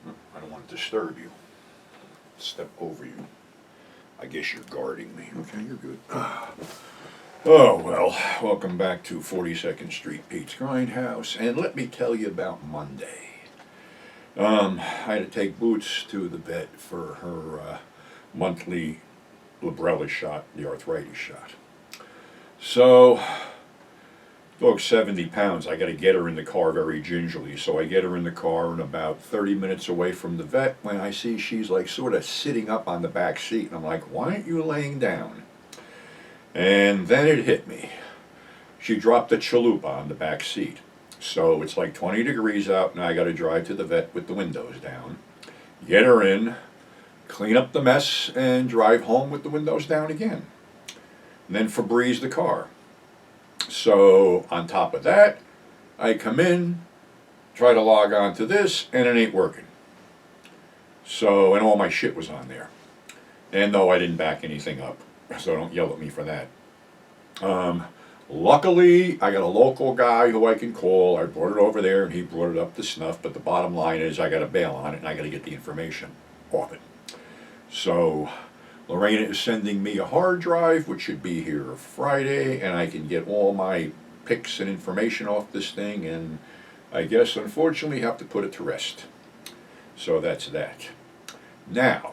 I don't want to disturb you. Step over you. I guess you're guarding me. Okay, you're good. Oh, well, welcome back to 42nd Street Pete's Grindhouse, and let me tell you about Monday. I had to take Boots to the vet for her monthly Librela shot, the arthritis shot. So, dog's 70 pounds. I got to get her in the car very gingerly. So I get her in the car, and about 30 minutes away from the vet, when I see she's like sort of sitting up on the back seat, and I'm like, why aren't you laying down? And then it hit me. She dropped a chalupa on the back seat. So it's like 20 degrees out, and I got to drive to the vet with the windows down, get her in, clean up the mess, and drive home with the windows down again. And then Febreze the car. So on top of that, I come in, try to log on to this, and it ain't working. So, and all my shit was on there. And no, I didn't back anything up, so don't yell at me for that. Luckily, I got a local guy who I can call. I brought it over there, and he brought it up to snuff, but the bottom line is I got to bail on it, and I got to get the information off it. So Lorena is sending me a hard drive, which should be here Friday, and I can get all my pics and information off this thing, and I guess, unfortunately, have to put it to rest. So that's that. Now,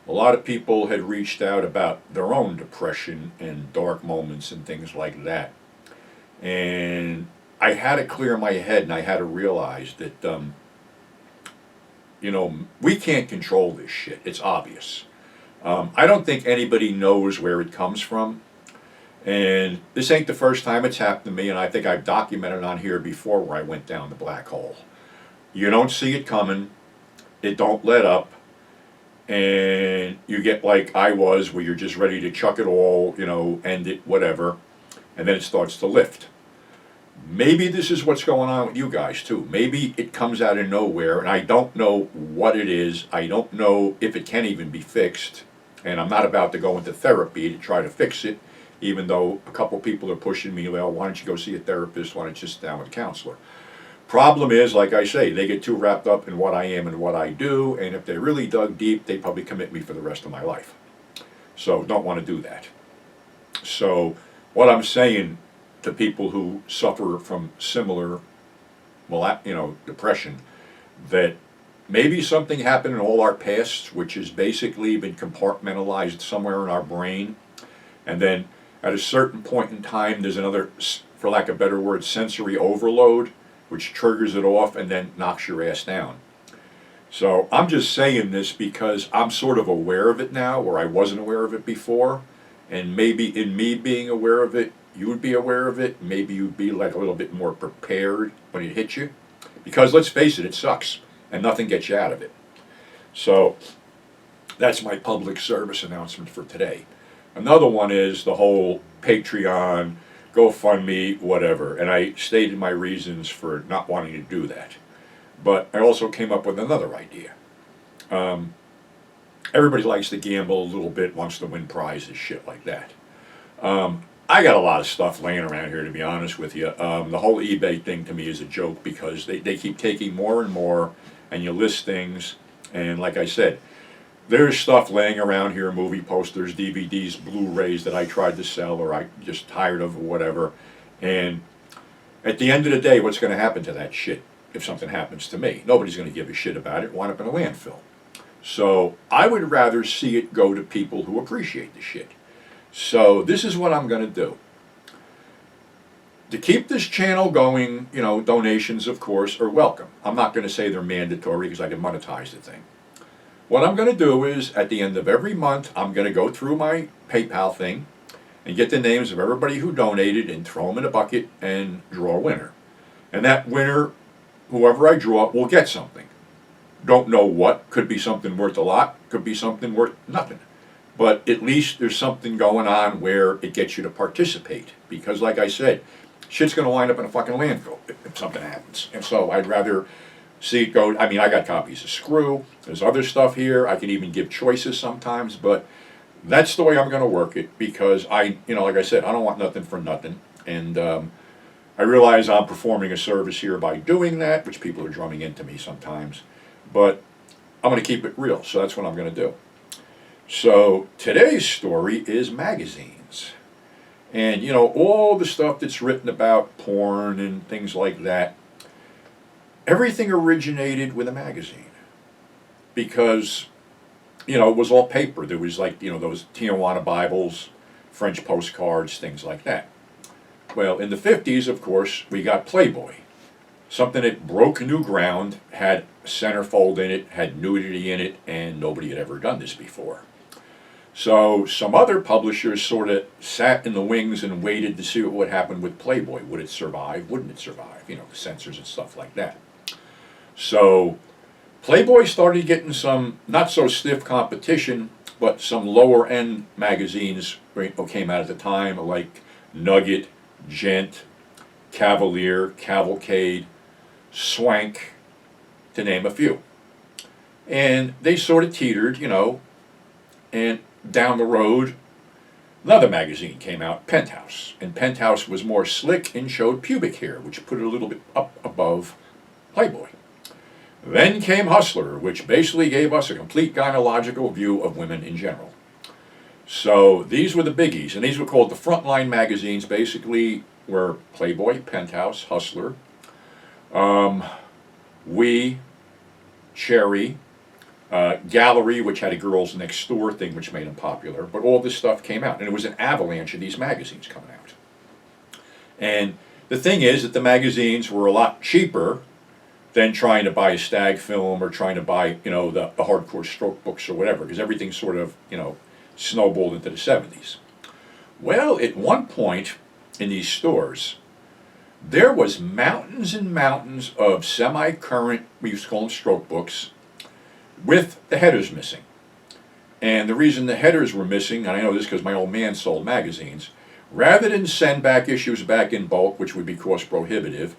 a lot of people had reached out about their own depression and dark moments and things like that. And I had to clear my head, and I had to realize that, we can't control this shit. It's obvious. I don't think anybody knows where it comes from. And this ain't the first time it's happened to me, and I think I've documented on here before where I went down the black hole. You don't see it coming. It don't let up. And you get like I was, where you're just ready to chuck it all, end it, whatever. And then it starts to lift. Maybe this is what's going on with you guys too. Maybe it comes out of nowhere, and I don't know what it is. I don't know if it can even be fixed. And I'm not about to go into therapy to try to fix it, even though a couple people are pushing me, well, why don't you go see a therapist? Why don't you sit down with a counselor? Problem is, like I say, they get too wrapped up in what I am and what I do, and if they really dug deep, they'd probably commit me for the rest of my life. So don't want to do that. So what I'm saying to people who suffer from similar, depression, that maybe something happened in all our pasts, which has basically been compartmentalized somewhere in our brain, and then at a certain point in time, there's another, for lack of a better word, sensory overload, which triggers it off and then knocks your ass down. So I'm just saying this because I'm sort of aware of it now, where I wasn't aware of it before, and maybe in me being aware of it, you would be aware of it. Maybe you'd be like a little bit more prepared when it hits you, because let's face it, it sucks, and nothing gets you out of it. So that's my public service announcement for today. Another one is the whole Patreon, GoFundMe, whatever, and I stated my reasons for not wanting to do that. But I also came up with another idea. Everybody likes to gamble a little bit, wants to win prizes, shit like that. I got a lot of stuff laying around here, to be honest with you. The whole eBay thing to me is a joke, because they keep taking more and more, and you list things, and like I said, there's stuff laying around here, movie posters, DVDs, Blu-rays that I tried to sell, or I just tired of, or whatever. And at the end of the day, what's going to happen to that shit if something happens to me? Nobody's going to give a shit about it, wind up in a landfill. So I would rather see it go to people who appreciate the shit. So this is what I'm going to do. To keep this channel going, donations, of course, are welcome. I'm not going to say they're mandatory, because I can monetize the thing. What I'm going to do is, at the end of every month, I'm going to go through my PayPal thing and get the names of everybody who donated and throw them in a bucket and draw a winner. And that winner, whoever I draw, will get something. Don't know what. Could be something worth a lot. Could be something worth nothing. But at least there's something going on where it gets you to participate. Because like I said, shit's going to wind up in a fucking landfill if something happens. And so I'd rather see it go. I mean, I got copies of Screw. There's other stuff here. I can even give choices sometimes. But that's the way I'm going to work it, because like I said, I don't want nothing for nothing. And I realize I'm performing a service here by doing that, which people are drumming into me sometimes. but I'm going to keep it real, so that's what I'm going to do. So today's story is magazines. And, you know, all the stuff that's written about porn and things like that, everything originated with a magazine. Because, you know, it was all paper. There was like, you know, those Tijuana Bibles, French postcards, things like that. Well, in the 50s, of course, we got Playboy. Something that broke new ground, had a centerfold in it, had nudity in it, and nobody had ever done this before. So some other publishers sort of sat in the wings and waited to see what would happen with Playboy. Would it survive? Wouldn't it survive? You know, the censors and stuff like that. So Playboy started getting some not so stiff competition, but some lower end magazines came out at the time, like Nugget, Gent, Cavalier, Cavalcade, Swank, to name a few. And they sort of teetered, you know, and down the road, another magazine came out, Penthouse. And Penthouse was more slick and showed pubic hair, which put it a little bit up above Playboy. Then came Hustler, which basically gave us a complete gynecological view of women in general. So these were the biggies, and these were called the frontline magazines, basically were Playboy, Penthouse, Hustler, We, Cherry, Gallery, which had a Girls Next Door thing, which made them popular. But all this stuff came out, and it was an avalanche of these magazines coming out. And the thing is that the magazines were a lot cheaper than trying to buy a Stag film or trying to buy, you know, the hardcore stroke books or whatever, because everything sort of, you know, snowballed into the 70s. Well, at one point in these stores, there was mountains and mountains of semi-current, we used to call them stroke books, with the headers missing. And the reason the headers were missing, and I know this because my old man sold magazines, rather than send back issues back in bulk, which would be cost prohibitive,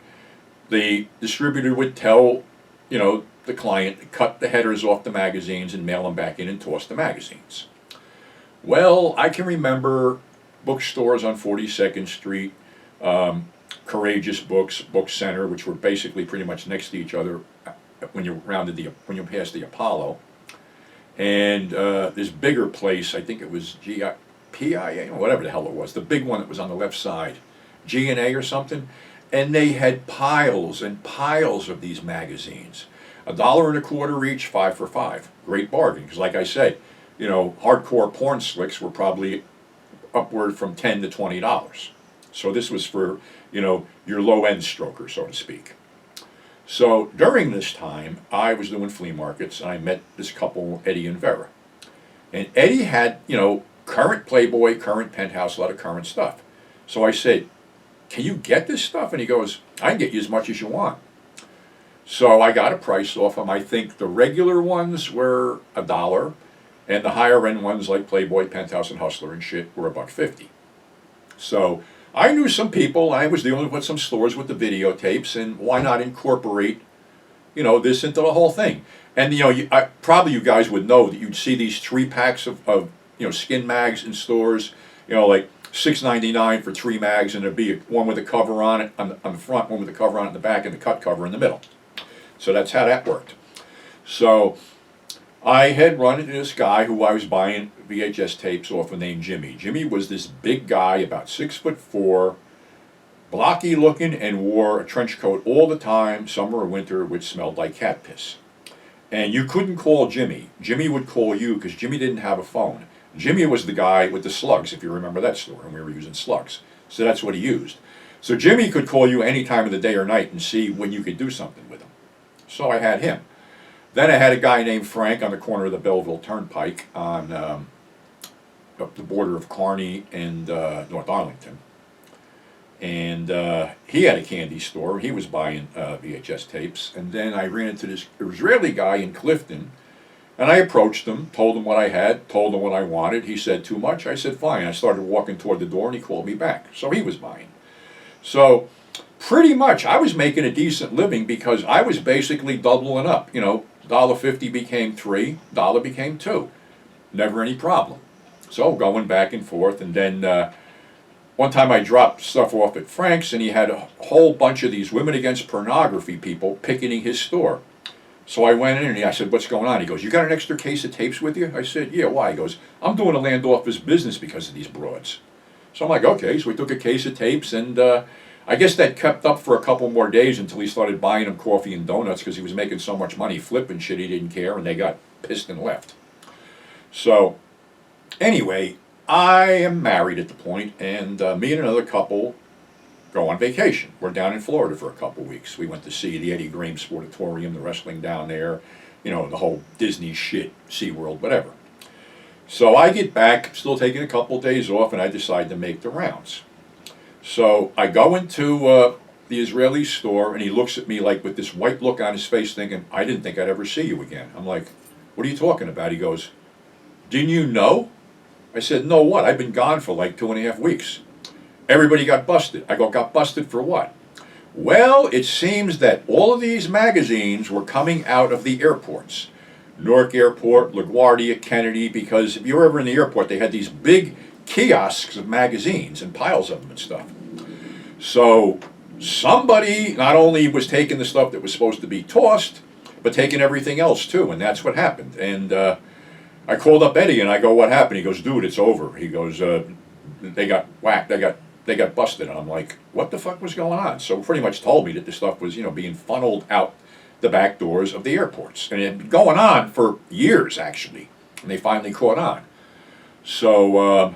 the distributor would tell, you know, the client to cut the headers off the magazines and mail them back in and toss the magazines. Well, I can remember bookstores on 42nd Street, Courageous Books, Book Center, which were basically pretty much next to each other when you passed the Apollo, and this bigger place, I think it was PIA, whatever the hell it was, the big one that was on the left side, G&A or something, and they had piles and piles of these magazines, $1.25 each, 5 for 5, great bargain. Because like I said, you know, hardcore porn slicks were probably upward from $10 to $20. So this was for, you know, your low-end stroker, so to speak. So during this time, I was doing flea markets, and I met this couple, Eddie and Vera. And Eddie had, you know, current Playboy, current Penthouse, a lot of current stuff. So I said, can you get this stuff? And he goes, I can get you as much as you want. So I got a price off him. I think the regular ones were $1, and the higher end ones like Playboy, Penthouse, and Hustler and shit were $1.50. So I knew some people. I was the only one with some stores with the videotapes, and why not incorporate, you know, this into the whole thing? And you know, probably you guys would know that you'd see these 3-packs of you know, skin mags in stores, you know, like $6.99 for 3 mags, and there'd be one with a cover on it on the front, one with a cover on it in the back, and the cut cover in the middle. So that's how that worked. So I had run into this guy who I was buying VHS tapes off of named Jimmy. Jimmy was this big guy, about 6'4", blocky looking, and wore a trench coat all the time, summer or winter, which smelled like cat piss. And you couldn't call Jimmy. Jimmy would call you because Jimmy didn't have a phone. Jimmy was the guy with the slugs, if you remember that store, and we were using slugs. So that's what he used. So Jimmy could call you any time of the day or night and see when you could do something with him. So I had him. Then I had a guy named Frank on the corner of the Belleville Turnpike on up the border of Kearney and North Arlington. And he had a candy store. He was buying VHS tapes. And then I ran into this Israeli guy in Clifton, and I approached him, told him what I had, told him what I wanted. He said, too much? I said, fine. I started walking toward the door, and he called me back. So he was buying. So pretty much I was making a decent living because I was basically doubling up. You know, $1.50 became $3, $1 became $2. Never any problem. So going back and forth, and then one time I dropped stuff off at Frank's, and he had a whole bunch of these women against pornography people picketing his store. So I went in and I said, what's going on? He goes, you got an extra case of tapes with you? I said, yeah, why? He goes, I'm doing a land office business because of these broads. So I'm like, okay. So we took a case of tapes, and I guess that kept up for a couple more days until he started buying them coffee and donuts because he was making so much money flipping shit he didn't care, and they got pissed and left. So anyway, I am married at the point, and me and another couple go on vacation. We're down in Florida for a couple weeks. We went to see the Eddie Graham Sportatorium, the wrestling down there, you know, the whole Disney shit, SeaWorld, whatever. So I get back, still taking a couple days off, and I decide to make the rounds. So I go into the Israeli store, and he looks at me like with this white look on his face thinking, I didn't think I'd ever see you again. I'm like, what are you talking about? He goes, didn't you know? I said, no, what? I've been gone for like 2.5 weeks. Everybody got busted. I go, got busted for what? Well, it seems that all of these magazines were coming out of the airports. Newark Airport, LaGuardia, Kennedy, because if you were ever in the airport, they had these big kiosks of magazines and piles of them and stuff. So somebody not only was taking the stuff that was supposed to be tossed, but taking everything else too, and that's what happened. And I called up Eddie and I go, what happened? He goes, dude, it's over. He goes, they got whacked, they got busted. And I'm like, what the fuck was going on? So pretty much told me that the stuff was, being funneled out the back doors of the airports. And it had been going on for years, actually. And they finally caught on. So,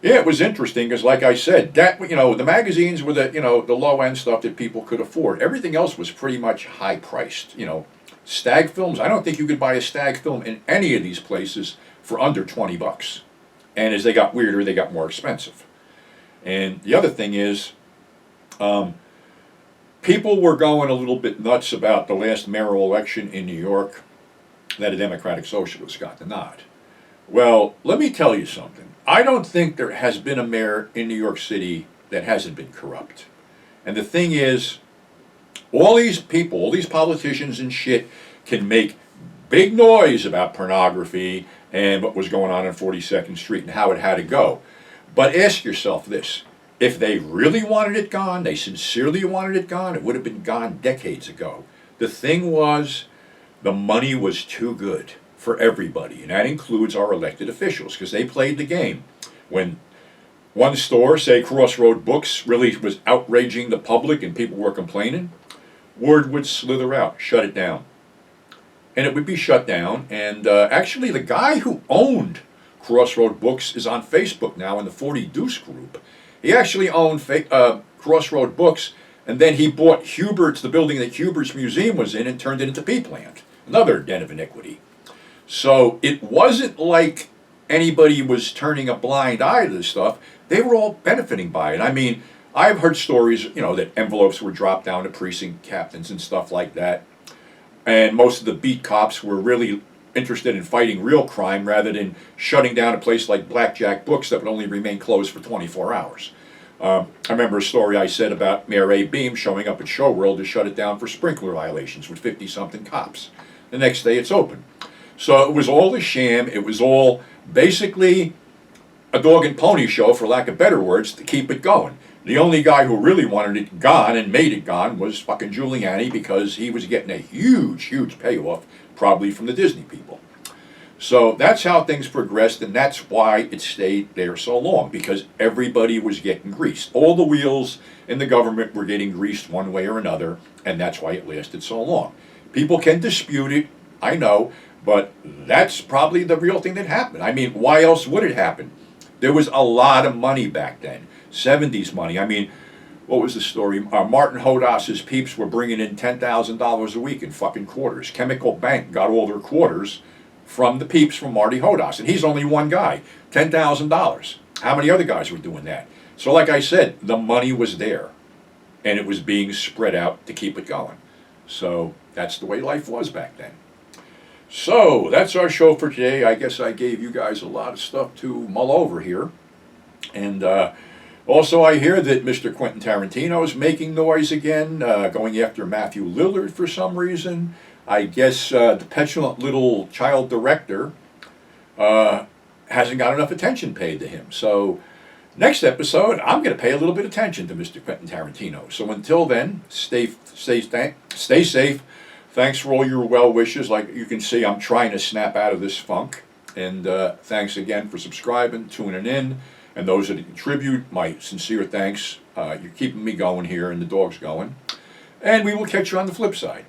yeah, it was interesting because, like I said, that, the magazines were the low-end stuff that people could afford. Everything else was pretty much high-priced. Stag films, I don't think you could buy a Stag film in any of these places for under $20. And as they got weirder, they got more expensive. And the other thing is, people were going a little bit nuts about the last mayoral election in New York that a Democratic Socialist got the nod. Well, let me tell you something. I don't think there has been a mayor in New York City that hasn't been corrupt. And the thing is, all these people, all these politicians and shit can make big noise about pornography and what was going on 42nd Street and how it had to go. But ask yourself this. If they really wanted it gone, they sincerely wanted it gone, it would have been gone decades ago. The thing was, the money was too good for everybody, and that includes our elected officials, because they played the game. When one store, say Crossroad Books, really was outraging the public and people were complaining, word would slither out, shut it down. And it would be shut down, and actually the guy who owned Crossroad Books is on Facebook now in the 40 Deuce group. He actually owned Crossroad Books, and then he bought Hubert's, the building that Hubert's Museum was in, and turned it into P-Plant, another den of iniquity. So it wasn't like anybody was turning a blind eye to this stuff. They were all benefiting by it. I mean, I've heard stories, that envelopes were dropped down to precinct captains and stuff like that, and most of the beat cops were really interested in fighting real crime rather than shutting down a place like Blackjack Books that would only remain closed for 24 hours. I remember a story I said about Mayor Abe Beam showing up at Showworld to shut it down for sprinkler violations with 50-something cops. The next day it's open. So it was all a sham. It was all basically a dog and pony show, for lack of better words, to keep it going. The only guy who really wanted it gone and made it gone was fucking Giuliani, because he was getting a huge, huge payoff, probably from the Disney people. So that's how things progressed, and that's why it stayed there so long, because everybody was getting greased. All the wheels in the government were getting greased one way or another, and that's why it lasted so long. People can dispute it, I know, but that's probably the real thing that happened. I mean, why else would it happen? There was a lot of money back then, 70s money. I mean, what was the story? Martin Hodas's peeps were bringing in $10,000 a week in fucking quarters. Chemical Bank got all their quarters from the peeps from Marty Hodas, and he's only one guy, $10,000. How many other guys were doing that? So like I said, the money was there, and it was being spread out to keep it going. So that's the way life was back then. So that's our show for today. I guess I gave you guys a lot of stuff to mull over here. And also I hear that Mr. Quentin Tarantino is making noise again, going after Matthew Lillard for some reason. I guess the petulant little child director hasn't got enough attention paid to him. So next episode, I'm going to pay a little bit of attention to Mr. Quentin Tarantino. So until then, stay safe. Thanks for all your well wishes. Like you can see, I'm trying to snap out of this funk. And thanks again for subscribing, tuning in. And those that contribute, my sincere thanks. You're keeping me going here and the dog's going. And we will catch you on the flip side.